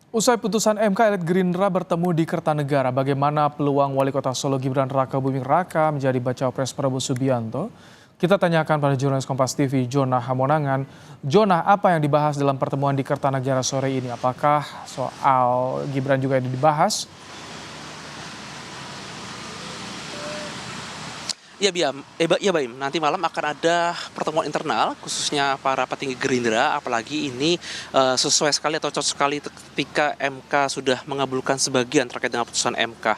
Usai putusan MK, elit Gerindra bertemu di Kertanegara. Bagaimana peluang Wali Kota Solo Gibran Rakabuming Raka menjadi bacawa pres Prabowo Subianto? Kita tanyakan pada jurnalis Kompas TV Jonah Hamonangan. Jonah, apa yang dibahas dalam pertemuan di Kertanegara sore ini? Apakah soal Gibran juga yang dibahas? Iya, Baim. Nanti malam akan ada pertemuan internal, khususnya para petinggi Gerindra. Apalagi ini sesuai sekali atau cocok sekali ketika MK sudah mengabulkan sebagian terkait dengan putusan MK.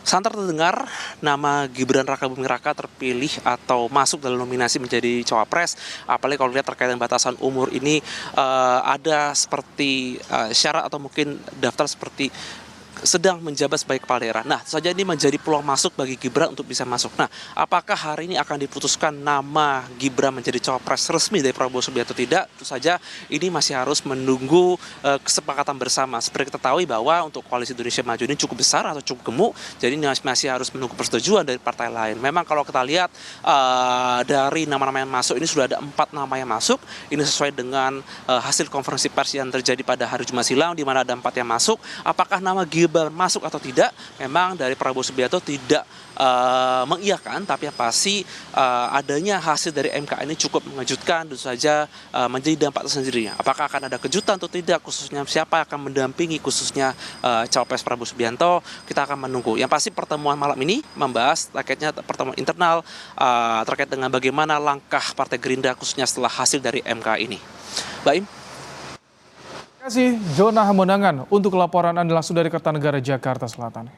Santer terdengar nama Gibran Rakabuming Raka terpilih atau masuk dalam nominasi menjadi cawapres. Apalagi kalau lihat terkait dengan batasan umur ini ada seperti syarat atau mungkin daftar seperti sedang menjabat sebagai kepala daerah. Nah, tentu saja ini menjadi peluang masuk bagi Gibran untuk bisa masuk. Nah, apakah hari ini akan diputuskan nama Gibran menjadi cawapres resmi dari Prabowo Subianto atau tidak? Tentu saja ini masih harus menunggu kesepakatan bersama. Seperti kita tahu bahwa untuk koalisi Indonesia Maju ini cukup besar atau cukup gemuk, jadi ini masih harus menunggu persetujuan dari partai lain. Memang kalau kita lihat dari nama-nama yang masuk ini sudah ada 4 nama yang masuk. Ini sesuai dengan hasil konferensi pers yang terjadi pada hari Jumat silam, di mana ada 4 yang masuk. Apakah nama Gibran masuk atau tidak, memang dari Prabowo Subianto tidak mengiyakan, tapi yang pasti adanya hasil dari MK ini cukup mengejutkan, tentu saja menjadi dampak tersendiri. Apakah akan ada kejutan atau tidak, khususnya siapa akan mendampingi khususnya cawapres Prabowo Subianto, kita akan menunggu. Yang pasti pertemuan malam ini membahas terkaitnya pertemuan internal terkait dengan bagaimana langkah Partai Gerindra khususnya setelah hasil dari MK ini. Baim. Terima kasih Jonah Hamonangan untuk laporan Anda langsung dari Kertanegara, Jakarta Selatan.